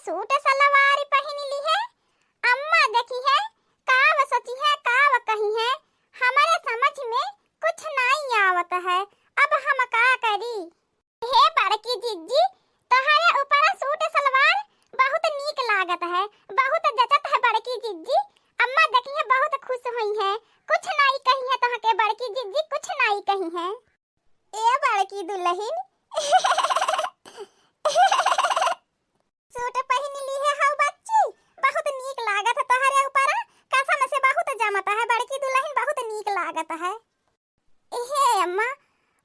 Suit सलवार पहन ली है। अम्मा देखी है काव सोची है काव कही है, हमारे समझ में कुछ नहीं आवत है। अब हम का करी? हे बड़की जिज्जी, तोहरे ऊपर सूट सलवार बहुत नीक लागत है, बहुत जचत है बड़की जिज्जी। अम्मा देखी है बहुत खुश हुई है, कुछ नहीं कही है तोहके बड़की जिज्जी, कुछ नहीं कही है। ए बड़की दुल्हन सूट पहन ली है हाउ बच्ची, बहुत नीक लागत है तोहरे ऊपर, कसम से बहुत जमत है बड़की दुल्हन, बहुत नीक लागत है। हे अम्मा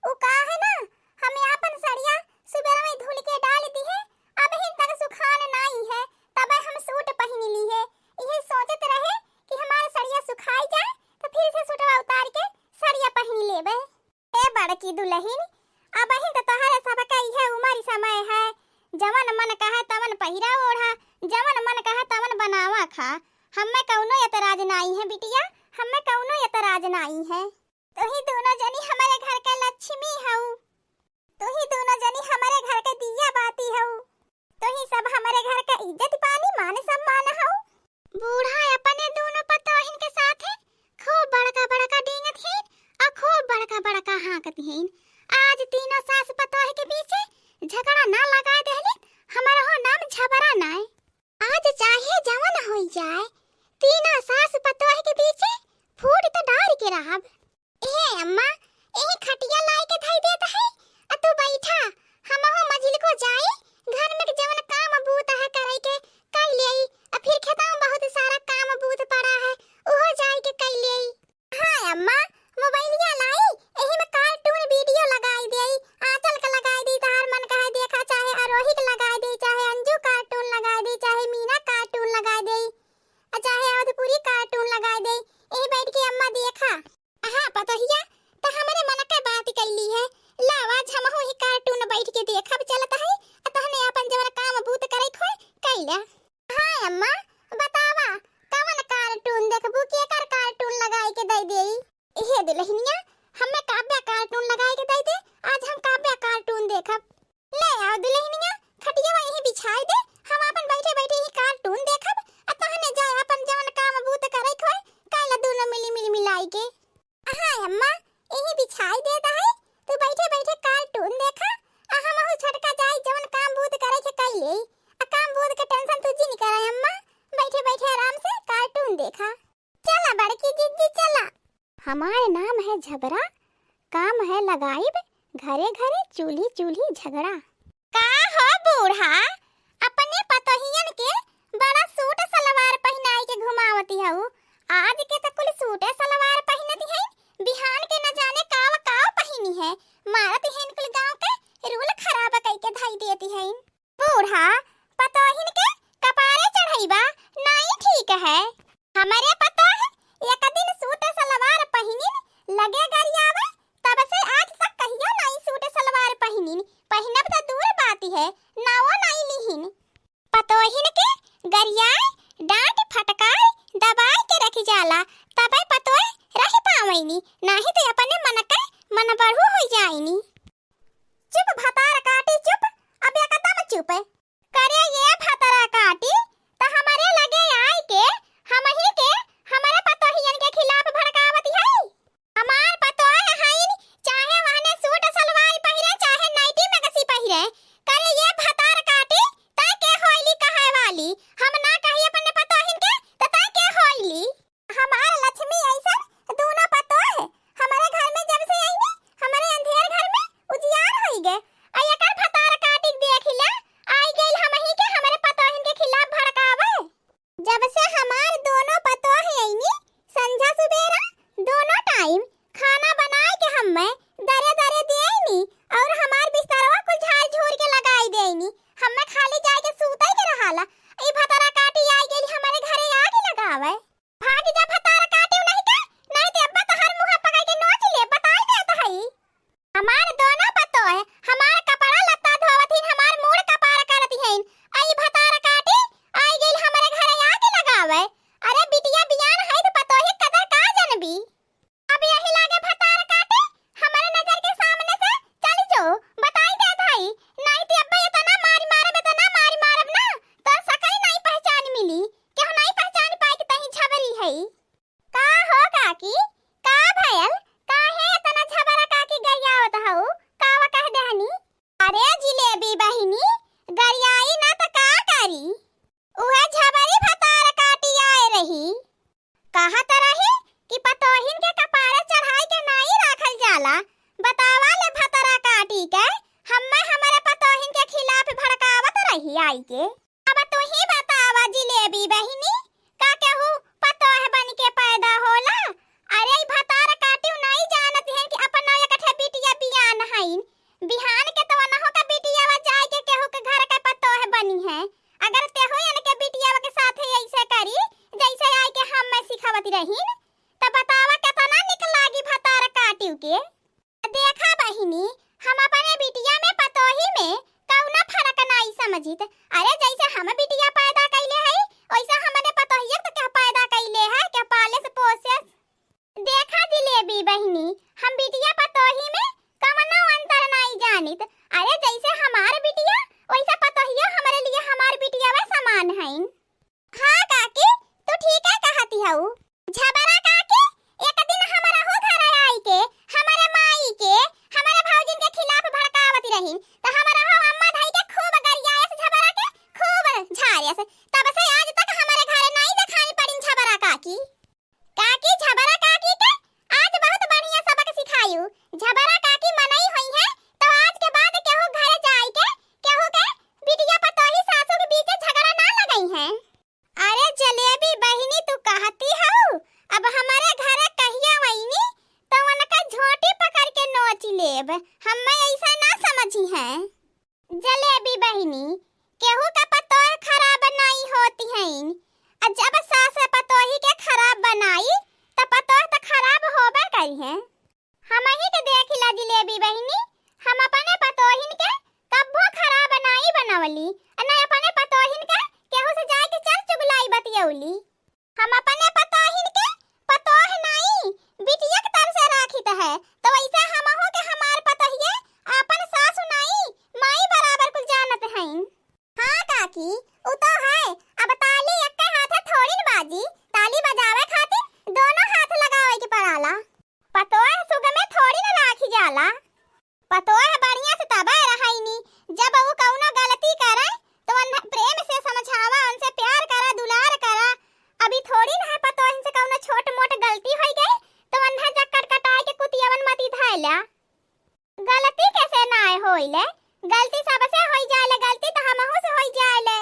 उ का है ना, हमें अपन सड़िया सुबह में धुल के डाल दी है, अब हिन तक सुखान नहीं है, तब हम सूट पहन ली है। ये सोचत रहे कि हमारा सड़िया सुखाई जाए तो फिर से सूटवा उतार के सड़िया पहन लेबे। ए बड़की दुल्हन, अब हिन तो तोहरे सब का यह उम्र समय है, जवन मन कहे तवन पहिरा ओढ़ा, जवन मन कहे तवन बनावा खा। हमें कौनो एतराज नहीं है बिटिया, हमें कौनो एतराज नहीं है। तो ही दोनों जनी हमारे घर के लक्ष्मी हऊ, तो ही दोनों जनी हमारे घर के दिया बाती हऊ, तो ही सब हमारे घर का इज्जत पानी मान सम्मान हऊ। बूढ़ा अपने दोनों पतोहिन के साथ है खूब बड़का बड़का डींगत है और खूब बड़का बड़का हांकत है। आज तीनों सास पतोह के पीछे झगड़ा ना लगा देले, हमारा हो नाम झबरा ना है। आज चाहे जवन हो जाए, तीनों सास पतोह के पीछे फूट तो डाल के रहब। ए अम्मा एही खटिया लाई के धई देत है, आ तू बैठा, हमहु मझिल को जाए, घर में जवन काम बूत है करे के कर लेई, आ फिर खेता में बहुत सारा काम बूत पड़ा है ओहो जाए के कर लेई। हां अम्मा मोबाइलिया लाई, एही में कार्टून वीडियो लगाई देई, आंचल का लगाई दी, तार मन कहे देखा, चाहे आरोही का लगाई दी, चाहे अंजू कार्टून लगाई दी, चाहे मीना कार्टून लगाई देई, चाहे अवधपुरी कार्टून लगाई देई, एही बैठ के अम्मा देखा। हां पतोहिया त हमरे मन के बात कैली है, लावा हमहु ही कार्टून बैठ के देखब चलत है, तहने अपन जवन काम बूत करे खोय कैला। हां अम्मा बतावा कवन कार्टून देखबू, केकर कार्टून लगाई के दे देई? हे दुल्हनिया हमें काव्य कार्टून लगाई के दे दे, आज हम काव्य कार्टून देखब। ले आओ दुल्हनिया खटिया यही बिछाई दे, हम अपन बैठे बैठे ही कार्टून देखब, तहने जाए अपन जवन काम बूत करे खोय कैला दोनों मिली मिलाई के। हां अम्मा यही बिछाई देता है, तू बैठे बैठे कार्टून देखा, हमहु छटका जाई जवन काम बूत करे के कर ले, काम बूत के टेंशन तुझी नहीं करे अम्मा, बैठे बैठे आराम से कार्टून देखा। चला बड़की जिज्जी चला। हमारे नाम है झबरा, काम है लगाइब, घरे घरे चूल्ही चूल्ही झगड़ा। का हो बूढ़ा, अपने पतोहियन के बड़ा सूट सलवार पहनाई के घुमावती हऊ, आज के तो कुल सूट सलवार पहनती है, बिहान के न जाने काव काव पहनी है, मारत है कुल गांव के रूल खराब कई के धई देती है। बूढ़ा पतोहिन के कपारे चढ़ाईबा नहीं ठीक है, हमारे पतोह एक दिन सूट सलवार पहनिन लगे गरियावे, तब से आज तक कहियो नहीं सूट सलवार पहनिन, पहनब तो दूर बाती है, नाओ नहीं लिहिन। पतोहिन के गरियाए डांट फटकार दबाए के रखी जाला, तबे पतोह रह पावैनी, नहीं तो अपने मन के मन बढ़ू हो जाईनी। चुप भतार काटी चुप, अब एकदम चुप करे ये भतारा काटी, तो हमारे लगे आए के हम ही के हमारे पतोहियन के खिलाफ भड़कावती है। हमार पतोह हईन चाहे वहने सूट सलवार पहिरे चाहे नाइटी में कसी पहिरे, करे ये भतार काटी ता के होइली कहे वाली, हम ना कहिए अपने पतोहिन के तो ता के होइली। हमार लक्ष्मी ऐसा दोनों पतोह हमारे घर में जब से आईनी, हमारे अंधेर घर में उजियार होई गए, आ एकर भतार काटी देख ले आई गइल हम ही के हमारे पतोहिन के खिलाफ भड़कावे। जब से हमार दोनों पतोह आईनी, संझा सुबेरा दोनों टाइम खाना बनाए के हमें दरे दरे देईनी, और हमार बिस्तरवा कुल झाड़ झूर के लगाई देईनी, हमें खाली जाए के सूतई के रहाला। ई भतारा काटी आई गइल हमारे घरे आके लगावे, भाग जा भतारा काटी नहीं के, नहीं ते अब्बा तोहर मुंह पकड़ के नोच ले, बताई देत हई। हमार दोनों पतोह हमार कपड़ा लत्ता धोवथिन, हमार मूड कपार करती हैं, आई भतारा काटी आई गइल हमारे घरे आके लगावे। अरे बिटिया बियान है तो पतोही कदर का जनबी, अब यही लागे भतार काटी हमारे नजर के सामने से चल जो, बताई दे भाई, नहीं तो अब्बा इतना मारी मारब ना, तो घरे आई के। अब तू ही बतावा जिलेबी बहिनी, का कहू पतो है बन के पैदा होला। अरे भतार काटियो नहीं जानत है कि अपन नया कठे बिटिया बियान हईन। बिहान के तो न हो का बिटिया वा जाए के केहू के घर के पतो है बनी है। अगर ते हो न के बिटिया के साथे ऐसे करी जैसे आई के हम मैं सिखावती रहीन, त बतावा केतना निक लागी भतार काटियो के। देखा बहिनी, हम अपने बिटिया में पतोही में कौना फर्क नहीं समझित। अरे जैसे हम बिटिया पैदा कैले है वैसे हमने पतोहिया तो क्या पैदा कैले है, क्या पाले से पोसे। देखा जिलेबी बहिनी, हम बिटिया पतोही में कौनो अंतर नहीं जानित। अरे जैसे हमार बिटिया वैसे पतोहिया हमारे लिए हमार बिटिया वे समान हईन। हाँ काकी, तू ठीक है कहती हऊ। झबरा काकी, एक दिन हमारा हो घर आई के हमारे माई के हमारे भौजिन के खिलाफ भड़कावती रहीन, तो हमारा हो अम्मा धाई के खूब गरियाए से झबरा के खूब झाड़िया से। तब से आज तक हमारे घरे नहीं दिखाई पड़ी झबरा काकी। काकी झबरा काकी के आज बहुत बढ़िया सबक सिखायू। झबरा काकी मनई हुई है तो आज के बाद केहू घरे जाई के केहू के बिटिया पतोही सासू के बीच झगड़ा ना लगई है। अरे जलेबी बहिनी, तू कहती हऊ अब हमारे घरे कहिया वईनी तो उनका झोटी पकड़ के नोच लेब। हमें ऐसा ना समझी है। जलेबी बहिनी, केहू का पतोह खराब नहीं होती है। जब सास पतोही के खराब बनाई तो पतोह तो खराब होबे करी है। हम ही के देखिला जिलेबी बहिनी, हम अपने पतोहिन के कब्बो खराब नहीं बनवली, न अपने पतोहिन के केहू से जाए के चल चुगलाई बतियौली। हम अपने पतोहिन के पतोह नहीं बिटिया के तरह से राखित है, तो वैसे हमहु के हमार पतोहिए अपन सासु नहीं माई बराबर कुल जानत हईन। हाँ काकी, उ तो है। अब ताली एक हाथे थोड़ी न बाजी, ताली बजावे खातिर दोनों हाथ लगावे के पड़ाला। पतोह सुग में थोड़ी न राखी जाला। पतोह बढ़िया से तबे रहईनी, जब वो कौनो गलती करे तो उन्हें प्रेम से समझावा, उनसे प्यार करा, दुलार करा। अभी थोड़ी न है पतोहिन से कौनो छोट मोट गलती हो गई तो उन्हें जक्कट कटाए के कुतियवन मती धैला। गलती कैसे ना होइले, गलती सबसे होई जाले, गलती तो हमहु से होई जाले।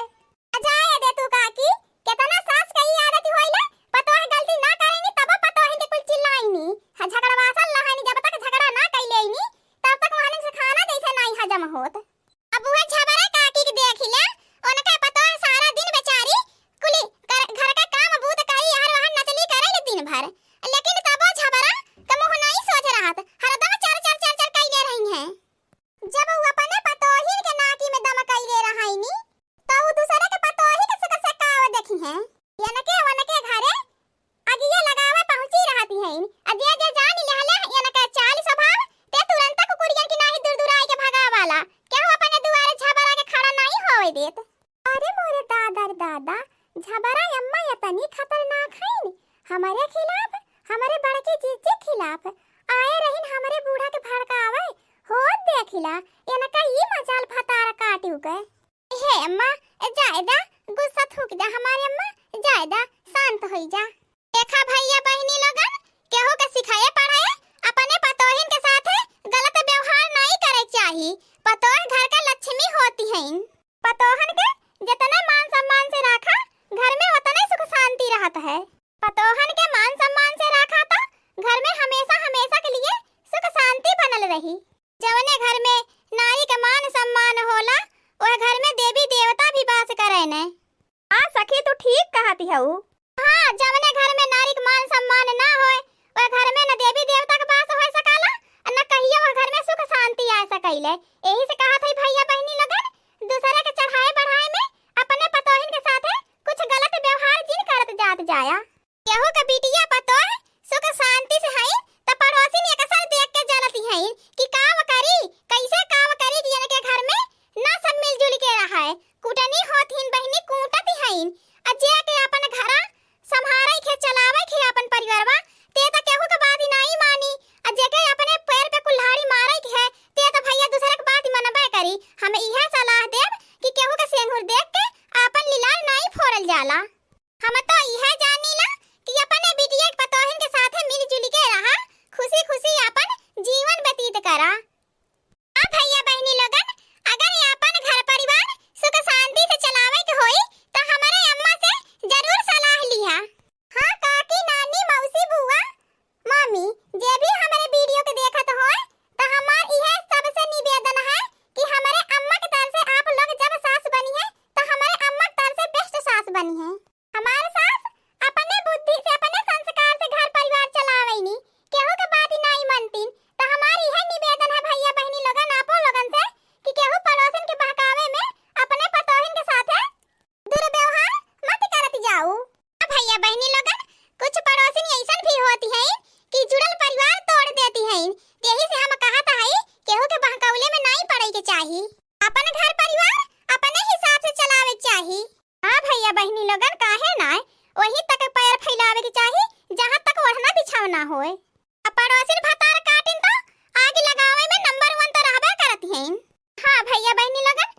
जाए दे तू काकी, कितना सास कही आदत होइले पतोह गलती ना करेनी तब पतोहिन के कुल चिल्लाईनी। झगड़वासल लहानी, जब तक झगड़ा ना कैलेनी तब तक वहां से खाना जैसे नहीं हजम होत। अब वो झबरा काकी के देखिले, उनका पतोह सारा दिन बेचारी कुली घर का काम बूत करी यार वहां नचली करे दिन भर, लेकिन तब झबरा के मुंह नहीं सोच रहत, हरदम चर चर चर चर कैले रही है। जब वो अपने पतोही के नाकी में दम कैले रहाईनी तो वो दूसरे के पतोही के सुख से काव देखी है। यनके वनके घरे अगिया लगावे पहुंची रहती है। अजे जे जान लेहले यनके चाल स्वभाव ते तुरंत कुकुरियन की नाही दूर दूर आई के भगा वाला, केहू अपने दुआरे झबरा के खड़ा नहीं होवे देत। अरे मोरे दादा दादा, झबरा अम्मा इतनी खतरनाक है। हमारे खिलाफ, हमारे बड़के जीजे खिलाफ आए रहिन, हमारे बूढ़ा के भड़कावे हो देखिला। इनका ये मजाल भतार काटियो के। हे अम्मा जायदा गुस्सा थूक जा, हमारे अम्मा जायदा शांत होई जा। देखा भैया बहनी लोगन, केहू के सिखाए पढ़ाए अपने पतोहिन के साथे गलत व्यवहार नहीं करे चाहिए। पतोह घर का लक्ष्मी होती है। पतोहन के जितना मान सम्मान से रखा घर में उतना सुख शांति रहता है। पतोहन के मान सम्मान से रखा तो घर में हमेशा हमेशा के लिए सुख शांति बनल रही। जवने घर में नारी का मान सम्मान होला वह घर में देवी देवता भी वास करे ने। हाँ सखी, तू ठीक कहती हऊ। हाँ, जवने घर में नारी का मान सम्मान ना होए वह घर में न देवी देवता का वास हो सकाला, न कहियो वह घर में सुख शांति आ सकैले। यही से कहा था भैया बहनी लोगन, दूसरे के चढ़ाए बढ़ाए में अपने पतोहिन के साथे कुछ गलत व्यवहार जिन करत जात जाया। केहू का बिटिया पतोह सुख शांति से है तो पड़ोसी ने कसर देख के जलती है कि काम करी, कैसे काम करी जिन के घर में ना सब मिलजुल के रहा है। कुटनी होथिन बहनी कूटती हईन, अजे के अपन घरा संभारे के चलावे के अपन परिवारवा, ते तो केहू के बात ही नहीं मानी। अजे के अपने पैर पे कुल्हाड़ी मारे के है ते तो भैया दूसरे के बात ही मनबे करी। हमें यह सलाह देब कि केहू के सेंगुर देख के अपन लीलार नहीं फोड़ल जाला। हम तो यह जानीला कि अपने बिटिया के पतोहिन के साथे मिलजुल के रहा, खुशी खुशी अपन जीवन व्यतीत करा। भैया बहनी लोगन, अगर अपन घर परिवार सुख शांति बानी है। हमारे सास अपने बुद्धि से अपने संस्कार से घर परिवार चलावेनी, केहू के बात ही नहीं मनतीन। तो हमारी है निवेदन है भैया बहनी लोगन आपो लोगन से कि केहू पड़ोसन के बहकावे में अपने पतोहिन के साथ दुर्व्यवहार मत करत जाऊ। भैया बहनी लोगन कुछ पड़ोसिन ऐसन भी होती हैं कि जुड़ल परिवार तोड़ देती हैं। यही से हम कहता है केहू के बहकावले में नहीं पड़े के चाहिए। अपन घर परिवार अपने हिसाब से चलावे चाहिए। हां भैया बहनी लोगन काहे ना वही तक पैर फैलावे के चाहिए जहां तक ओढ़ना बिछावना होए। पड़ोसिन भतार काटिन तो आग लगावे में नंबर 1 तो रहबे करती हैं। हां भैया बहनी लोगन